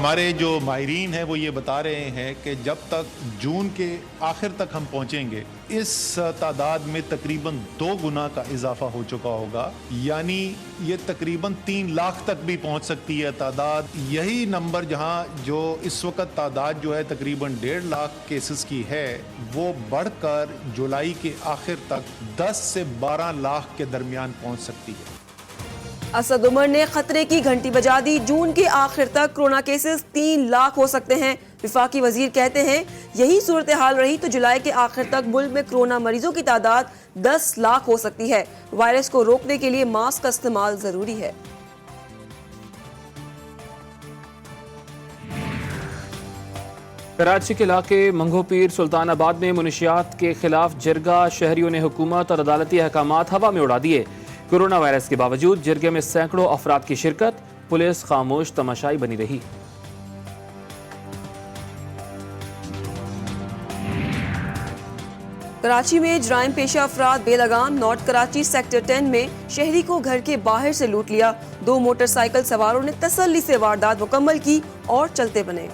ہمارے جو ماہرین ہیں وہ یہ بتا رہے ہیں کہ جب تک جون کے آخر تک ہم پہنچیں گے اس تعداد میں تقریباً 2 گنا کا اضافہ ہو چکا ہوگا، یعنی یہ تقریباً 3 لاکھ تک بھی پہنچ سکتی ہے تعداد۔ یہی نمبر جہاں جو اس وقت تعداد جو ہے تقریباً 1.5 لاکھ کیسز کی ہے، وہ بڑھ کر جولائی کے آخر تک 10 سے 12 لاکھ کے درمیان پہنچ سکتی ہے۔ اسد عمر نے خطرے کی گھنٹی بجا دی، جون کے آخر تک کرونا کیسز 3 لاکھ ہو سکتے ہیں۔ وفاقی وزیر کہتے ہیں یہی صورتحال رہی تو جولائی کے آخر تک ملک میں کرونا مریضوں کی تعداد 10 لاکھ ہو سکتی ہے۔ وائرس کو روکنے کے لیے ماسک کا استعمال ضروری ہے۔ کراچی کے علاقے منگو پیر سلطان آباد میں منشیات کے خلاف جرگہ، شہریوں نے حکومت اور عدالتی احکامات ہوا میں اڑا دیے۔ کورونا وائرس کے باوجود جرگے میں سینکڑوں افراد کی شرکت، پولیس خاموش تماشائی بنی رہی۔ کراچی میں جرائم پیشہ افراد بے لگام، نارتھ کراچی سیکٹر 10 میں شہری کو گھر کے باہر سے لوٹ لیا۔ 2 موٹر سائیکل سواروں نے تسلی سے واردات مکمل کی اور چلتے بنے۔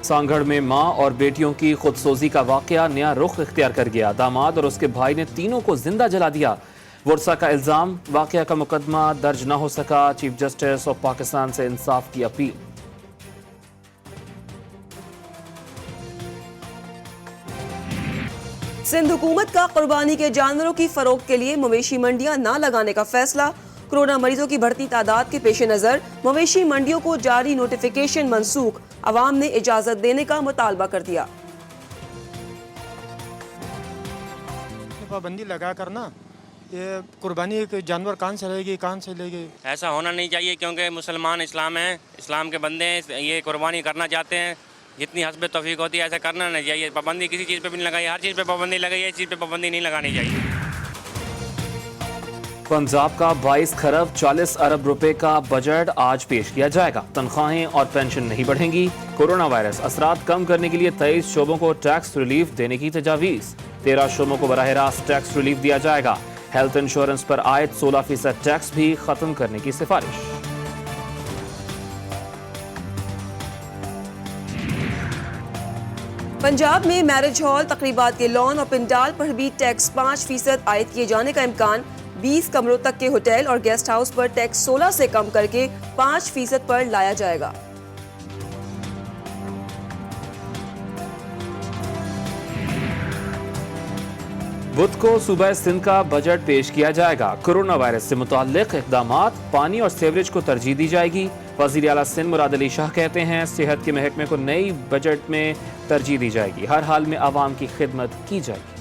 سانگھڑ میں ماں اور بیٹیوں کی خودسوزی کا واقعہ نیا رخ اختیار کر گیا۔ داماد اور اس کے بھائی نے تینوں کو زندہ جلا دیا۔ ورثہ کا الزام، واقعہ کا مقدمہ درج نہ ہو سکا۔ چیف جسٹس آف پاکستان سے انصاف کی اپیل۔ سندھ حکومت کا قربانی کے جانوروں کی فروخت کے لیے مویشی منڈیاں نہ لگانے کا فیصلہ۔ کورونا مریضوں کی بڑھتی تعداد کے پیش نظر مویشی منڈیوں کو جاری نوٹیفیکیشن منسوخ، عوام نے اجازت دینے کا مطالبہ کر دیا۔ پابندی لگا کر نا یہ قربانی کے جانور کہاں سے لے گی؟ ایسا ہونا نہیں چاہیے کیونکہ مسلمان اسلام ہیں، اسلام کے بندے ہیں، یہ قربانی کرنا چاہتے ہیں۔ جتنی حسب توفیق ہوتی ہے ایسا کرنا نہیں چاہیے۔ پابندی کسی چیز پہ بھی نہیں لگائی، ہر چیز پہ پابندی لگائی ہے، اس چیز پہ پابندی نہیں لگانی چاہیے۔ پنجاب کا 22 خرب 40 ارب روپے کا بجٹ آج پیش کیا جائے گا۔ تنخواہیں اور پینشن نہیں بڑھیں گی۔ کورونا وائرس اثرات کم کرنے کے لیے 23 شعبوں کو ٹیکس ریلیف دینے کی تجاویز۔ 13 شعبوں کو براہ راست ٹیکس ریلیف دیا جائے گا۔ ہیلتھ انشورنس پر عائد 16% ٹیکس بھی ختم کرنے کی سفارش۔ پنجاب میں میرج ہال، تقریبات کے لان اور پنڈال پر بھی ٹیکس 5% عائد کیے جانے کا امکان۔ 20 کمروں تک کے ہوٹل اور گیسٹ ہاؤس پر ٹیکس 16 سے کم کر کے 5% پر لایا جائے گا۔ بدھ کو صوبہ سندھ کا بجٹ پیش کیا جائے گا۔ کورونا وائرس سے متعلق اقدامات، پانی اور سیوریج کو ترجیح دی جائے گی۔ وزیر اعلیٰ سندھ مراد علی شاہ کہتے ہیں صحت کے محکمے کو نئی بجٹ میں ترجیح دی جائے گی، ہر حال میں عوام کی خدمت کی جائے گی۔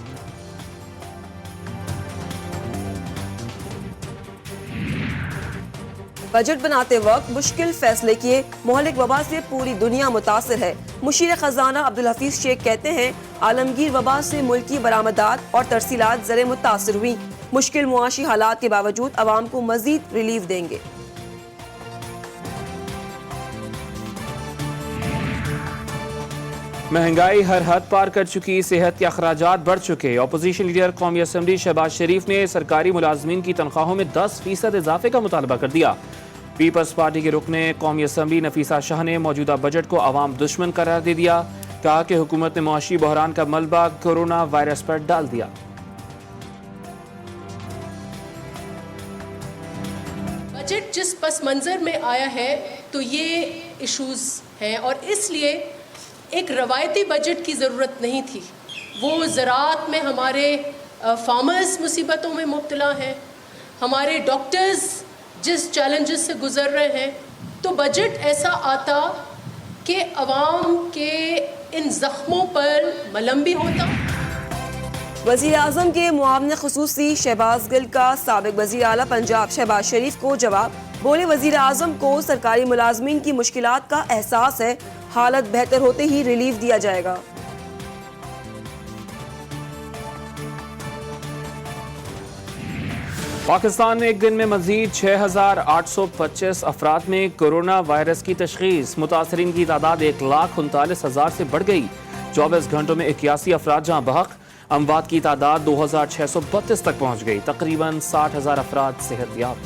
بجٹ بناتے وقت مشکل فیصلے کیے، مہلک وبا سے پوری دنیا متاثر ہے۔ مشیر خزانہ عبدالحفیظ شیخ کہتے ہیں عالمگیر وبا سے ملکی برآمدات اور ترسیلات زر متاثر ہوئی۔ مشکل معاشی حالات کے باوجود عوام کو مزید ریلیف دیں گے۔ مہنگائی ہر حد پار کر چکی، صحت کے اخراجات بڑھ چکے۔ اپوزیشن لیڈر قومی اسمبلی شہباز شریف نے سرکاری ملازمین کی تنخواہوں میں 10% اضافے کا مطالبہ کر دیا۔ پیپلز پارٹی کے رکن قومی اسمبلی نفیسہ شاہ نے موجودہ بجٹ کو عوام دشمن قرار دے دیا، کہا کہ حکومت نے معاشی بحران کا ملبہ کورونا وائرس پر ڈال دیا۔ بجٹ جس پس منظر میں آیا ہے تو یہ ایشوز ہیں، اور اس لیے ایک روایتی بجٹ کی ضرورت نہیں تھی۔ وہ زراعت میں ہمارے فارمرز مصیبتوں میں مبتلا ہیں، ہمارے ڈاکٹرز جس چیلنجز سے گزر رہے ہیں، تو بجٹ ایسا آتا کہ عوام کے ان زخموں پر ملہم بھی ہوتا۔ وزیر اعظم کے معاون خصوصی شہباز گل کا سابق وزیر اعلیٰ پنجاب شہباز شریف کو جواب، بولے وزیر اعظم کو سرکاری ملازمین کی مشکلات کا احساس ہے، حالت بہتر ہوتے ہی ریلیف دیا جائے گا۔ پاکستان میں ایک دن میں مزید 6,825 افراد میں کورونا وائرس کی تشخیص، متاثرین کی تعداد 1,39,000 سے بڑھ گئی۔ 24 گھنٹوں میں 81 افراد جہاں بحق۔ اموات کی تعداد 2632 تک پہنچ گئی، تقریباً 60,000 افراد صحت یاب۔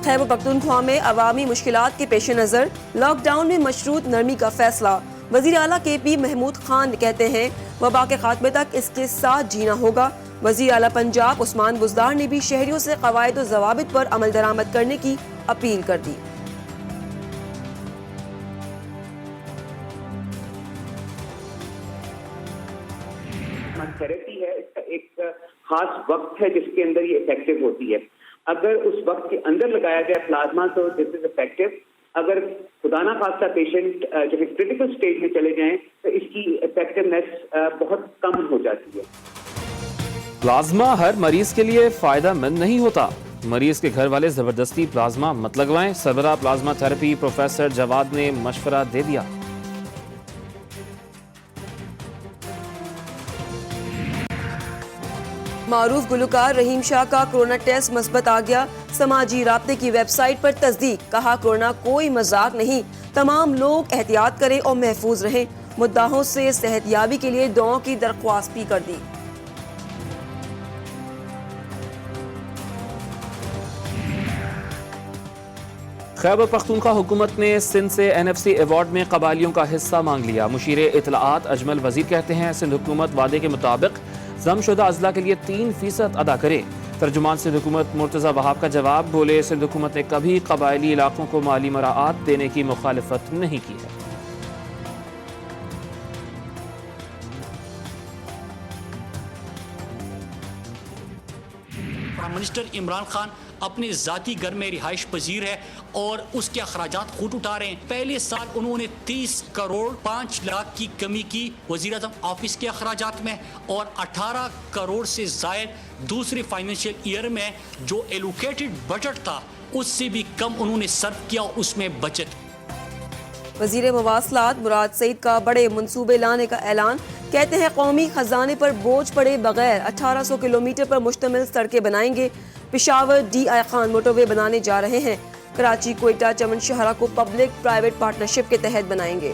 خیبر پختونخوا میں عوامی مشکلات کے پیش نظر لاک ڈاؤن میں مشروط نرمی کا فیصلہ۔ وزیر اعلیٰ کے پی محمود خان کہتے ہیں وبا کے خاتمے تک اس کے ساتھ جینا ہوگا۔ وزیر اعلیٰ پنجاب عثمان بزدار نے بھی شہریوں سے قواعد و ضوابط پر عمل درآمد کرنے کی اپیل کر دی۔ تھراپی ہے، اس کا ایک خاص وقت ہے جس کے اندر یہ افیکٹو ہوتی ہے۔ اگر اس وقت کے اندر لگایا گیا پلازما تو دس از افیکٹو۔ اگر خدا نہ خواستہ پیشنٹ جو ہے کریٹیکل سٹیج میں چلے جائیں تو اس کی افیکٹونیس بہت کم ہو جاتی ہے۔ پلازما ہر مریض کے لیے فائدہ مند نہیں ہوتا، مریض کے گھر والے زبردستی پلازما مت لگوائیں، سربراہ پلازما تھراپی پروفیسر جواد نے مشورہ دے دیا۔ معروف گلوکار رحیم شاہ کا کورونا ٹیسٹ مثبت آ گیا، سماجی رابطے کی ویب سائٹ پر تصدیق، کہا کورونا کوئی مذاق نہیں، تمام لوگ احتیاط کریں اور محفوظ رہیں، مداحوں سے صحت یابی کے لیے دعاؤں کی درخواست بھی کر دی۔ خیبر پختونخوا حکومت نے سندھ سے NFC ایوارڈ میں قبائلیوں کا حصہ مانگ لیا۔ مشیر اطلاعات اجمل وزیر کہتے ہیں سندھ حکومت وعدے کے مطابق ضم شدہ اضلاع کے لیے 3% ادا کرے۔ ترجمان سندھ حکومت مرتضی وہاب کا جواب، بولے سندھ حکومت نے کبھی قبائلی علاقوں کو مالی مراعات دینے کی مخالفت نہیں کی ہے۔ منسٹر عمران خان اپنے ذاتی گھر میں رہائش پذیر ہے اور اس کے اخراجات خود اٹھا رہے ہیں۔ پہلے سال انہوں نے 30 کروڑ 5 لاکھ کی کمی کی وزیر اعظم آفس کے اخراجات میں، اور 18 کروڑ سے زائد دوسرے فائنینشیل ایئر میں جو ایلوکیٹڈ بجٹ تھا اس سے بھی کم انہوں نے صرف کیا، اس میں بچت۔ وزیر مواصلات مراد سعید کا بڑے منصوبے لانے کا اعلان، کہتے ہیں قومی خزانے پر بوجھ پڑے بغیر 1800 کلومیٹر پر مشتمل سڑکیں بنائیں گے۔ Peshawar D I Khan motorway بنانے جا رہے ہیں، کراچی کوئٹہ چمن شہرہ کو پبلک پرائیویٹ پارٹنرشپ کے تحت بنائیں گے۔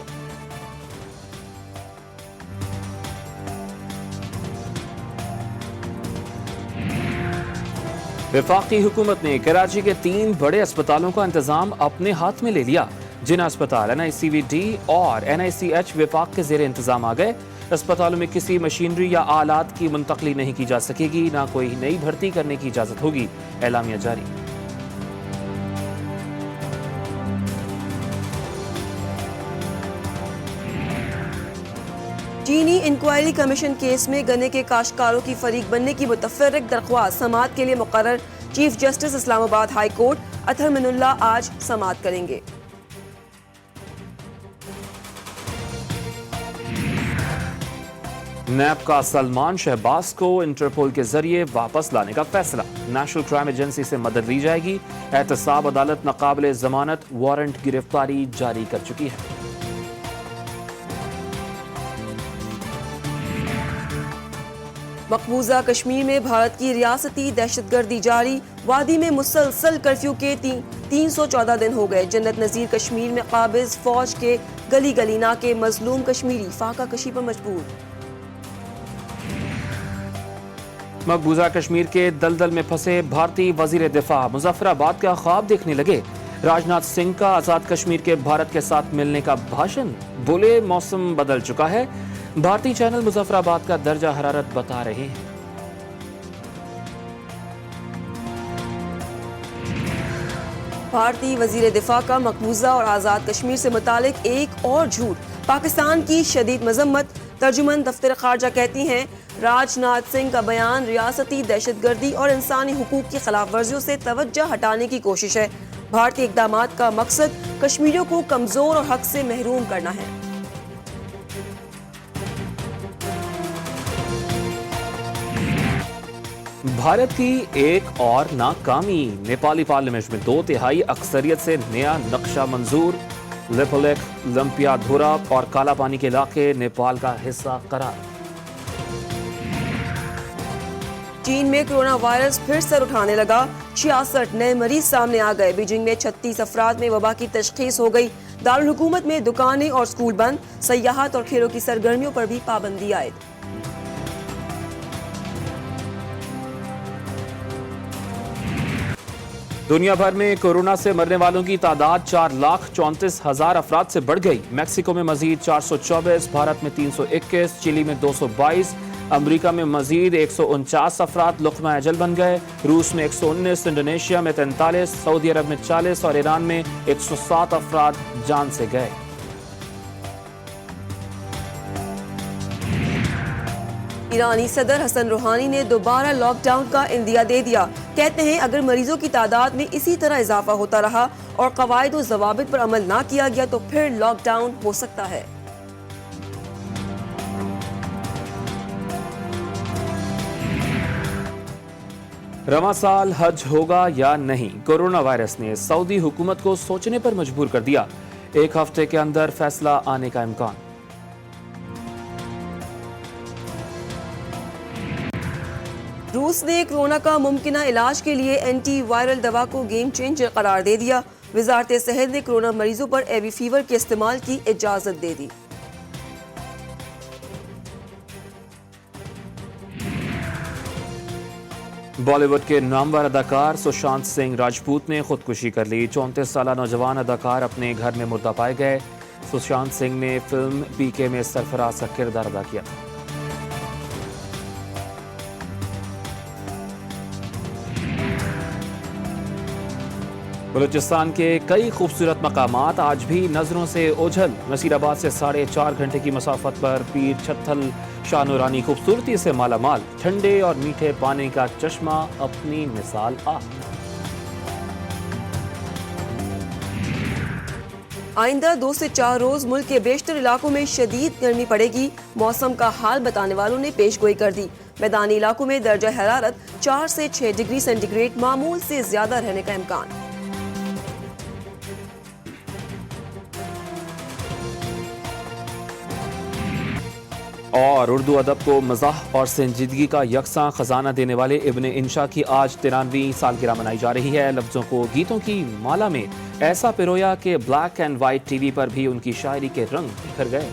وفاقی حکومت نے کراچی کے 3 بڑے اسپتالوں کا انتظام اپنے ہاتھ میں لے لیا۔ جنا اسپتال NICVD اور NICH وفاق کے زیر انتظام آ گئے۔ اسپتالوں میں کسی مشینری یا آلات کی منتقلی نہیں کی جا سکے گی، نہ کوئی نئی بھرتی کرنے کی اجازت ہوگی، اعلامیہ جاری۔ چینی انکوائری کمیشن کیس میں گنے کے کاشتکاروں کی فریق بننے کی متفرق درخواست سماعت کے لیے مقرر۔ چیف جسٹس اسلام آباد ہائی کورٹ اطہر من اللہ آج سماعت کریں گے۔ نیب کا سلمان شہباز کو انٹرپول کے ذریعے واپس لانے کا فیصلہ، نیشنل کرائم ایجنسی سے مدد لی جائے گی۔ احتساب عدالت ناقابل ضمانت وارنٹ گرفتاری جاری کر چکی ہے۔ مقبوضہ کشمیر میں بھارت کی ریاستی دہشت گردی جاری، وادی میں مسلسل کرفیو کے 314 دن ہو گئے۔ جنت نظیر کشمیر میں قابض فوج کے گلی گلی ناکے، مظلوم کشمیری فاقہ کشی پر مجبور۔ مقبوضہ کشمیر کے دلدل میں پھنسے بھارتی وزیر دفاع مظفر آباد کا خواب دیکھنے لگے۔ راج ناتھ سنگھ کا آزاد کشمیر کے بھارت کے ساتھ ملنے کا بھاشن، بولے موسم بدل چکا ہے۔ بھارتی چینل مظفر آباد کا درجہ حرارت بتا رہے ہیں۔ بھارتی وزیر دفاع کا مقبوضہ اور آزاد کشمیر سے متعلق ایک اور جھوٹ، پاکستان کی شدید مذمت۔ ترجمان دفتر خارجہ کہتی ہیں راج ناتھ سنگھ کا بیان ریاستی دہشت گردی اور انسانی حقوق کی خلاف ورزیوں سے توجہ ہٹانے کی کوشش ہے۔ بھارتی اقدامات کا مقصد کشمیریوں کو کمزور اور حق سے محروم کرنا ہے۔ بھارت کی ایک اور ناکامی، نیپالی پارلیمنٹ میں 2/3 اکثریت سے نیا نقشہ منظور۔ لیپولیک، لمپیا دھورا اور کالا پانی کے علاقے نیپال کا حصہ قرار۔ چین میں کرونا وائرس پھر سر اٹھانے لگا، 66 نئے مریض سامنے آ گئے۔ بیجنگ میں 36 افراد میں وبا کی تشخیص ہو گئی۔ دارالحکومت میں دکانیں اور سکول بند، سیاحت اور کھیلوں کی سرگرمیوں پر بھی پابندی عائد۔ دنیا بھر میں کورونا سے مرنے والوں کی تعداد 4,34,000 افراد سے بڑھ گئی۔ میکسیکو میں مزید 424، بھارت میں 321، چلی میں 222، امریکہ میں مزید 149 افراد لقمہ اجل بن گئے۔ روس میں 119، انڈونیشیا میں 43، سعودی عرب میں 40 اور ایران میں 107 افراد جان سے گئے۔ ایرانی صدر حسن روحانی نے دوبارہ لاک ڈاؤن کا عندیہ دے دیا۔ کہتے ہیں اگر مریضوں کی تعداد میں اسی طرح اضافہ ہوتا رہا اور قواعد و ضوابط پر عمل نہ کیا گیا تو پھر لاک ڈاؤن ہو سکتا ہے۔ رواں سال حج ہوگا یا نہیں، کورونا وائرس نے سعودی حکومت کو سوچنے پر مجبور کر دیا۔ ایک ہفتے کے اندر فیصلہ آنے کا امکان۔ روس نے کورونا کا ممکنہ علاج کے لیے اینٹی وائرل دوا کو گیم چینجر قرار دے دیا۔ وزارت صحت نے کورونا مریضوں پر ایوی فیور کے استعمال کی اجازت دے دی۔ بالی ووڈ کے نامور اداکار سشانت سنگھ راجپوت نے خودکشی کر لی۔ 34 سالہ نوجوان اداکار اپنے گھر میں مردہ پائے گئے۔ سشانت سنگھ نے فلم پی کے میں سرفراز کا کردار ادا کیا تھا۔ بلوچستان کے کئی خوبصورت مقامات آج بھی نظروں سے اوجھل۔ نصیر آباد سے 4.5 گھنٹے کی مسافت پر پیر چھتھل شاہ نورانی خوبصورتی سے مالا مال، ٹھنڈے اور میٹھے پانی کا چشمہ اپنی مثال آئندہ 2 سے 4 روز ملک کے بیشتر علاقوں میں شدید گرمی پڑے گی۔ موسم کا حال بتانے والوں نے پیش گوئی کر دی۔ میدانی علاقوں میں درجہ حرارت 4 سے 6 ڈگری سینٹی گریڈ معمول سے زیادہ رہنے کا امکان۔ اور اردو ادب کو مزاح اور سنجیدگی کا یکساں خزانہ دینے والے ابن انشا کی آج 93ویں سالگرہ منائی جا رہی ہے۔ لفظوں کو گیتوں کی مالا میں ایسا پرویا کہ black and white TV پر بھی ان کی شاعری کے رنگ بکھر گئے۔